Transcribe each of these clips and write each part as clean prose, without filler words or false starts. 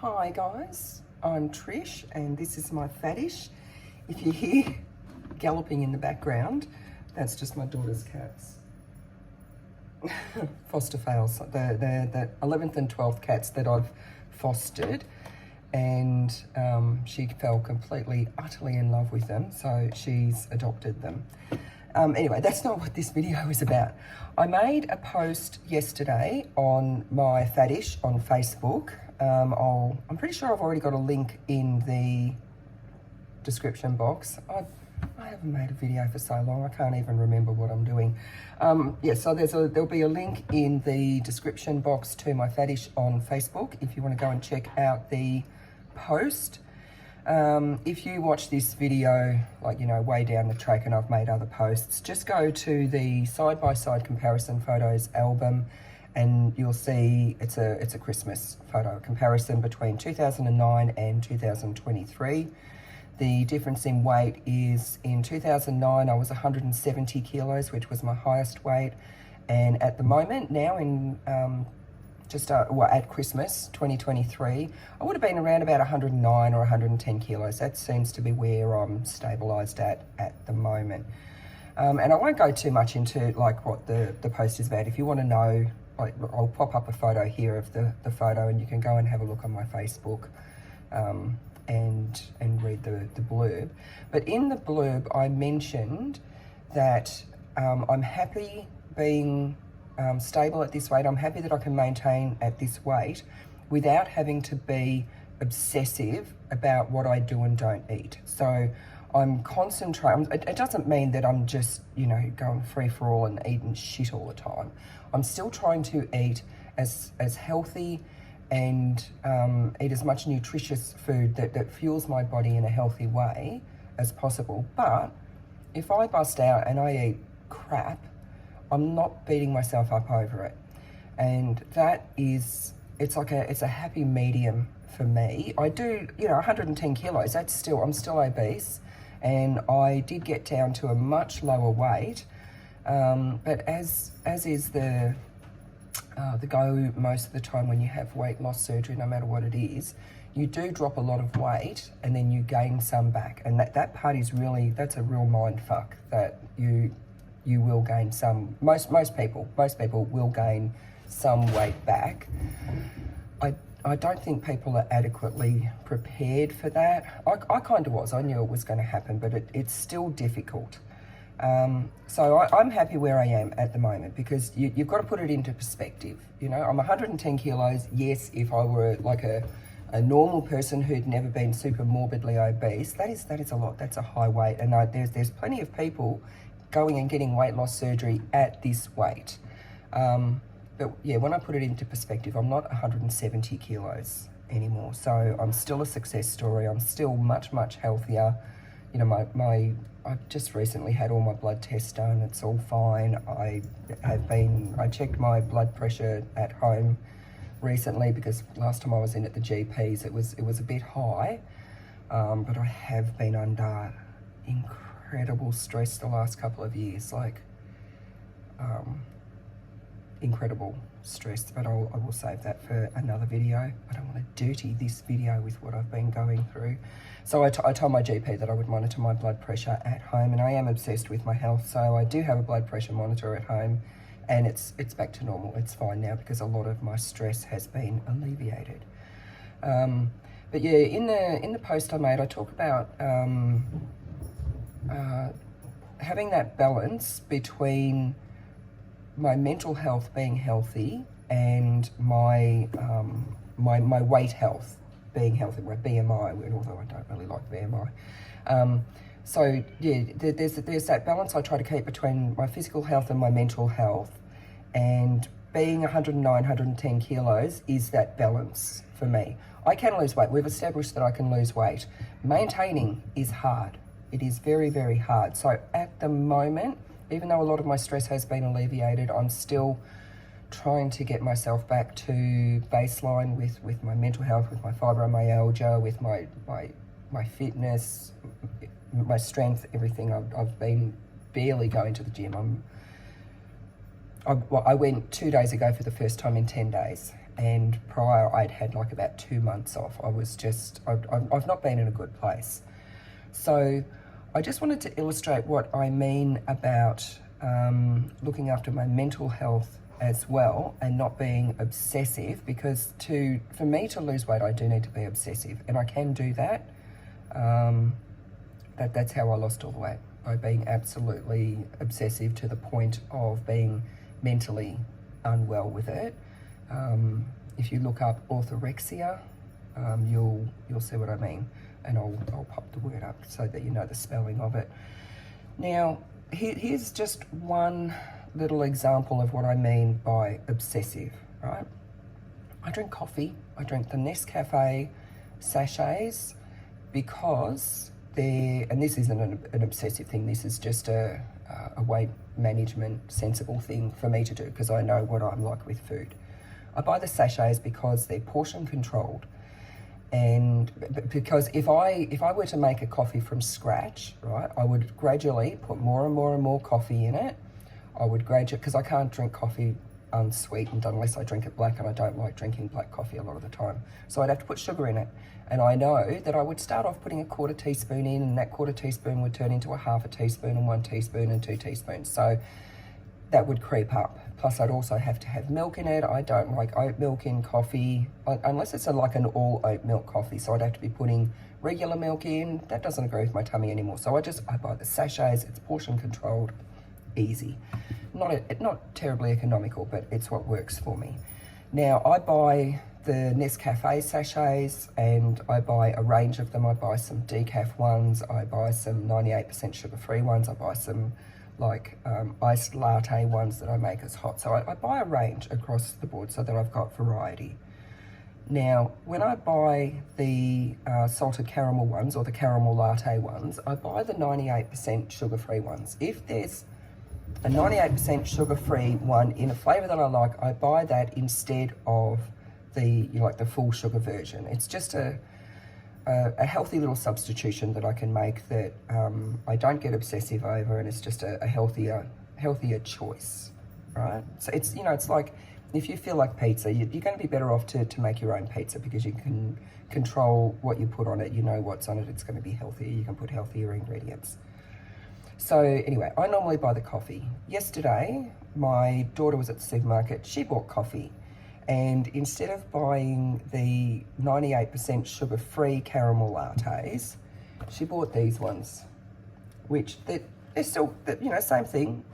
Hi guys, I'm Trish and this is my faddish. If you hear galloping in the background, that's just my daughter's cats. Foster fails, the 11th and 12th cats that I've fostered, and she fell completely, utterly in love with them, so she's adopted them. Anyway, that's not what this video is about. I made a post yesterday on my faddish on Facebook. I'm pretty sure I've already got a link in the description box. I haven't made a video for so long, I can't even remember what I'm doing. Yeah, so there'll be a link in the description box to my faddish on Facebook if you want to go and check out the post. If you watch this video, like, you know, way down the track and I've made other posts, just go to the side-by-side comparison photos album and you'll see it's a Christmas photo comparison between 2009 and 2023. The difference in weight is in 2009 I was 170 kilos, which was my highest weight, and at the moment now in at Christmas 2023, I would have been around about 109 or 110 kilos. That seems to be where I'm stabilised at the moment. And I won't go too much into like what the post is about. If you want to know, I'll pop up a photo here of the photo and you can go and have a look on my Facebook and read the blurb. But in the blurb I mentioned that I'm happy being stable at this weight. I'm happy that I can maintain at this weight without having to be obsessive about what I do and don't eat. So I'm concentrating. It doesn't mean that I'm just, you know, going free for all and eating shit all the time. I'm still trying to eat as healthy and eat as much nutritious food that fuels my body in a healthy way as possible. But if I bust out and I eat crap, I'm not beating myself up over it. And that is, it's a happy medium for me. I do, you know, 110 kilos, I'm still obese, and I did get down to a much lower weight. But as is the go most of the time when you have weight loss surgery, no matter what it is, you do drop a lot of weight and then you gain some back. And that part is really, that's a real mind fuck, that you will gain some, most people will gain some weight back. I don't think people are adequately prepared for that. I kind of was, I knew it was going to happen, but it's still difficult. So I'm happy where I am at the moment, because you've got to put it into perspective. You know, I'm 110 kilos. Yes, if I were like a normal person who'd never been super morbidly obese, that is a lot. That's a high weight. And there's plenty of people going and getting weight loss surgery at this weight. But yeah, when I put it into perspective, I'm not 170 kilos anymore. So I'm still a success story. I'm still much, much healthier. You know, I've just recently had all my blood tests done. It's all fine. I checked my blood pressure at home recently, because last time I was in at the GP's, it was a bit high. But I have been under incredible stress the last couple of years, like incredible stress, but I will save that for another video. I don't want to dirty this video with what I've been going through. So I told my GP that I would monitor my blood pressure at home, and I am obsessed with my health, so I do have a blood pressure monitor at home, and it's back to normal. It's fine now because a lot of my stress has been alleviated. But yeah, in the post I made, I talk about having that balance between my mental health being healthy and my weight health being healthy, my BMI, although I don't really like BMI. So yeah, there's that balance I try to keep between my physical health and my mental health, and being 109, 110 kilos is that balance for me. I can lose weight. We've established that I can lose weight. Maintaining is hard. It is very, very hard. So at the moment, even though a lot of my stress has been alleviated, I'm still trying to get myself back to baseline with my mental health, with my fibromyalgia, with my fitness, my strength, everything. I've been barely going to the gym. I went 2 days ago for the first time in 10 days, and prior I'd had like about 2 months off. I was just, I've not been in a good place. So I just wanted to illustrate what I mean about looking after my mental health as well, and not being obsessive, because for me to lose weight I do need to be obsessive, and I can do that. That's how I lost all the weight, by being absolutely obsessive to the point of being mentally unwell with it. If you look up orthorexia, you'll see what I mean, and I'll pop the word up so that you know the spelling of it. Now, here's just one little example of what I mean by obsessive, right? I drink coffee. I drink the Nescafe sachets because and this isn't an obsessive thing, this is just a weight management sensible thing for me to do, because I know what I'm like with food. I buy the sachets because they're portion controlled, and because if I were to make a coffee from scratch, right, I would gradually put more and more and more coffee in it. I would gradually, because I can't drink coffee unsweetened unless I drink it black, and I don't like drinking black coffee a lot of the time. So I'd have to put sugar in it. And I know that I would start off putting a 1/4 teaspoon in, and that 1/4 teaspoon would turn into a 1/2 teaspoon, and 1 teaspoon and 2 teaspoons. So that would creep up. Plus I'd also have to have milk in it. I don't like oat milk in coffee, unless it's like an all oat milk coffee. So I'd have to be putting regular milk in. That doesn't agree with my tummy anymore. So I buy the sachets, it's portion controlled, easy. Not terribly economical, but it's what works for me. Now I buy the Nescafe sachets, and I buy a range of them. I buy some decaf ones, I buy some 98% sugar-free ones, I buy some like iced latte ones that I make as hot. So I buy a range across the board so that I've got variety. Now, when I buy the salted caramel ones, or the caramel latte ones, I buy the 98% sugar-free ones. If there's a 98% sugar-free one in a flavour that I like, I buy that instead of the full sugar version. It's just a healthy little substitution that I can make that I don't get obsessive over, and it's just a healthier choice, right? So it's like if you feel like pizza, you're going to be better off to make your own pizza, because you can control what you put on it. You know what's on it. It's going to be healthier. You can put healthier ingredients. So anyway, I normally buy the coffee. Yesterday, my daughter was at the supermarket. She bought coffee. And instead of buying the 98% sugar-free caramel lattes, she bought these ones, which they're still, same thing.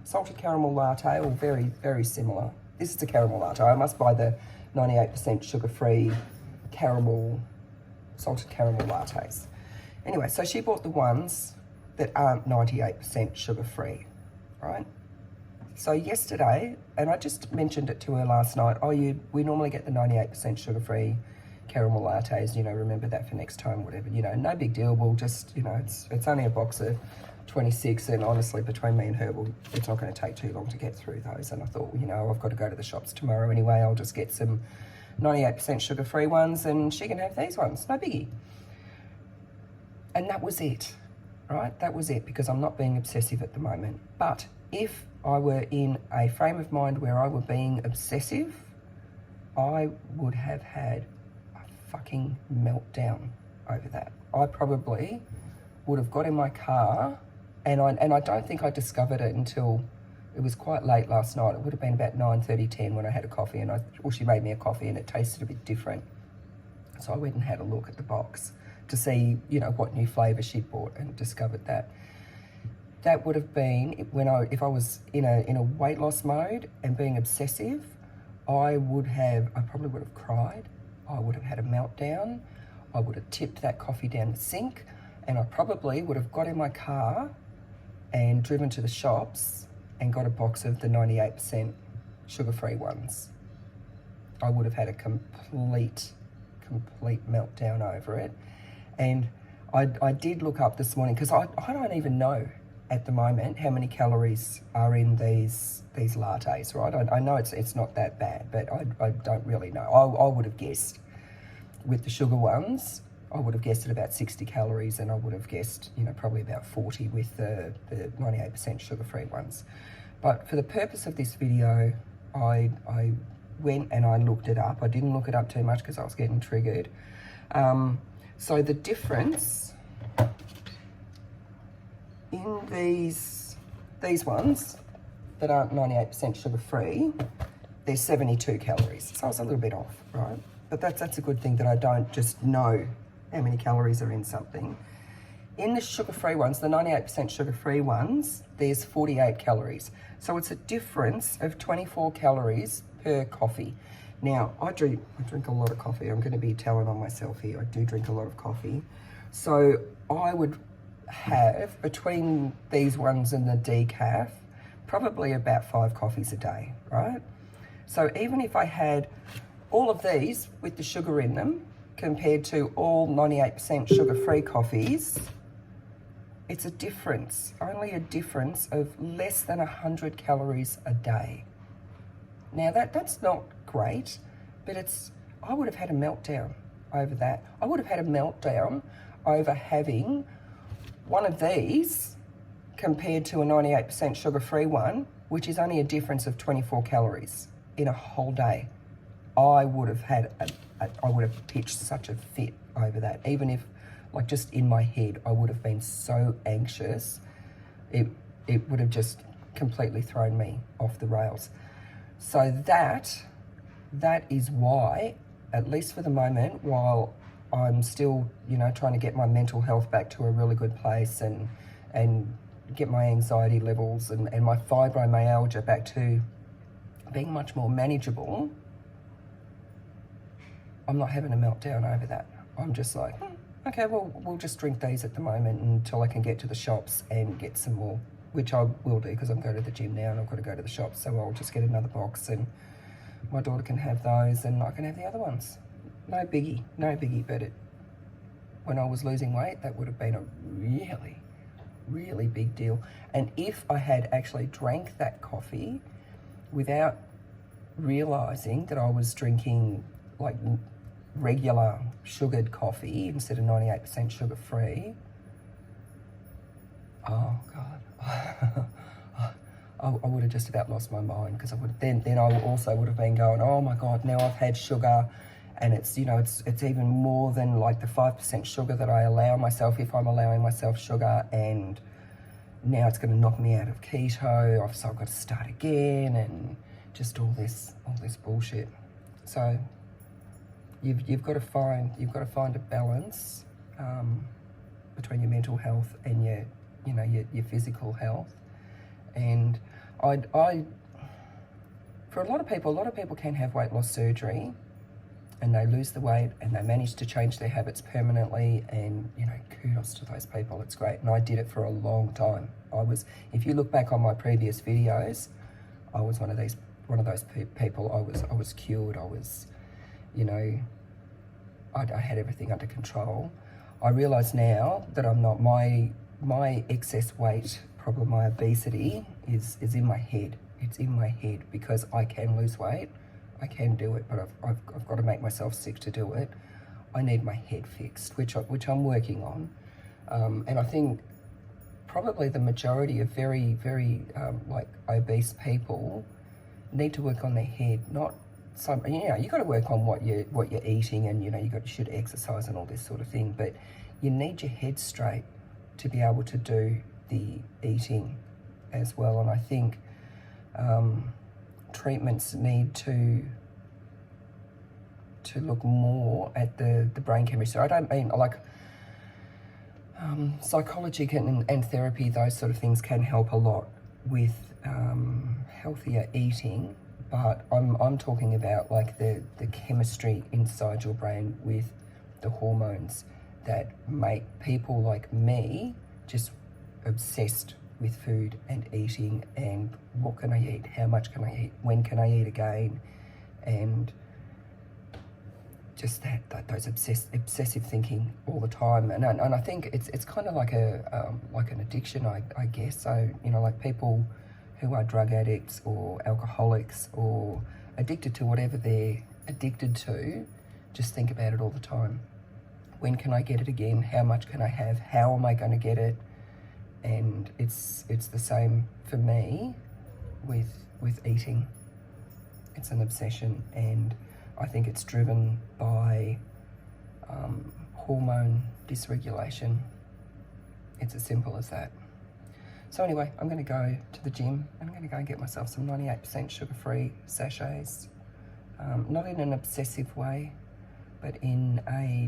Salted caramel latte, or very, very similar. This is a caramel latte. I must buy the 98% sugar-free salted caramel lattes. Anyway, so she bought the ones that aren't 98% sugar-free, right? So yesterday, and I just mentioned it to her last night, we normally get the 98% sugar-free caramel lattes, remember that for next time, whatever, no big deal. We'll just, it's only a box of 26, and honestly, between me and her, it's not going to take too long to get through those. And I thought, I've got to go to the shops tomorrow anyway. I'll just get some 98% sugar-free ones, and she can have these ones, no biggie. And that was it, right? That was it, because I'm not being obsessive at the moment. But if I were in a frame of mind where I were being obsessive, I would have had a fucking meltdown over that. I probably would have got in my car, and I don't think I discovered it until it was quite late last night. It would have been about 9:30, 10 when I had a coffee, and she made me a coffee, and it tasted a bit different. So I went and had a look at the box to see, what new flavour she'd bought, and discovered that. That would have been if I was in a weight loss mode and being obsessive, I probably would have cried. I would have had a meltdown. I would have tipped that coffee down the sink, and I probably would have got in my car and driven to the shops and got a box of the 98% sugar-free ones. I would have had a complete meltdown over it. And I did look up this morning, because I don't even know at the moment how many calories are in these lattes, right? I know it's not that bad, but I don't really know. I would have guessed with the sugar ones, I would have guessed at about 60 calories, and I would have guessed, probably about 40 with the 98% sugar-free ones. But for the purpose of this video, I went and I looked it up. I didn't look it up too much because I was getting triggered. So the difference in these ones that aren't 98% sugar-free, they're 72 calories. So I was a little bit off, right? But that's a good thing that I don't just know how many calories are in something. In the sugar-free ones, the 98% sugar-free ones, there's 48 calories. So it's a difference of 24 calories per coffee. Now, I drink a lot of coffee. I'm going to be telling on myself here. I do drink a lot of coffee. So I would have, between these ones and the decaf, probably about 5 coffees a day, right? So even if I had all of these with the sugar in them compared to all 98% sugar-free coffees, it's a difference, only a difference of less than 100 calories a day. Now that's not great, but I would have had a meltdown over that. I would have had a meltdown over having one of these compared to a 98% sugar-free one, which is only a difference of 24 calories in a whole day. I would have pitched such a fit over that. Even if, like, just in my head, I would have been so anxious, it would have just completely thrown me off the rails. So that is why, at least for the moment, while I'm still, trying to get my mental health back to a really good place and get my anxiety levels and my fibromyalgia back to being much more manageable, I'm not having a meltdown over that. I'm just like, okay, well, we'll just drink these at the moment until I can get to the shops and get some more, which I will do because I'm going to the gym now and I've got to go to the shops. So I'll just get another box and my daughter can have those and I can have the other ones. No biggie, but when I was losing weight, that would have been a really, really big deal. And if I had actually drank that coffee without realising that I was drinking like regular sugared coffee instead of 98% sugar-free, oh God, I would have just about lost my mind because then I also would have been going, oh my God, now I've had sugar and it's even more than like the 5% sugar that I allow myself if I'm allowing myself sugar, and now it's going to knock me out of keto, so I've got to start again and just all this bullshit. So you've got to find a balance between your mental health and your physical health. And I for a lot of people can have weight loss surgery and they lose the weight and they manage to change their habits permanently, and kudos to those people. It's great. And I did it for a long time. If you look back on my previous videos, I was one of those people. I was cured. I was, I had everything under control. I realise now that I'm not. My excess weight problem, my obesity, is in my head. It's in my head because I can lose weight. I can do it, but I've got to make myself sick to do it. I need my head fixed, which I'm working on. And I think probably the majority of very, very like obese people need to work on their head, not some. You got to work on what you're eating, and you should exercise and all this sort of thing. But you need your head straight to be able to do the eating as well. And I think treatments need to look more at the brain chemistry. I don't mean like psychology and therapy, those sort of things can help a lot with healthier eating, but I'm talking about like the chemistry inside your brain with the hormones that make people like me just obsessed with food and eating and what can I eat, how much can I eat, when can I eat again, and just those obsessive thinking all the time. And I think it's kind of like an addiction, I guess. So like people who are drug addicts or alcoholics or addicted to whatever they're addicted to, just think about it all the time. When can I get it again? How much can I have? How am I going to get it? And it's the same for me with eating. It's an obsession, and I think it's driven by hormone dysregulation. It's as simple as that. So anyway, I'm going to go to the gym. I'm going to go and get myself some 98% sugar-free sachets. Not in an obsessive way, but in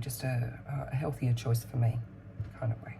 just a healthier choice for me kind of way.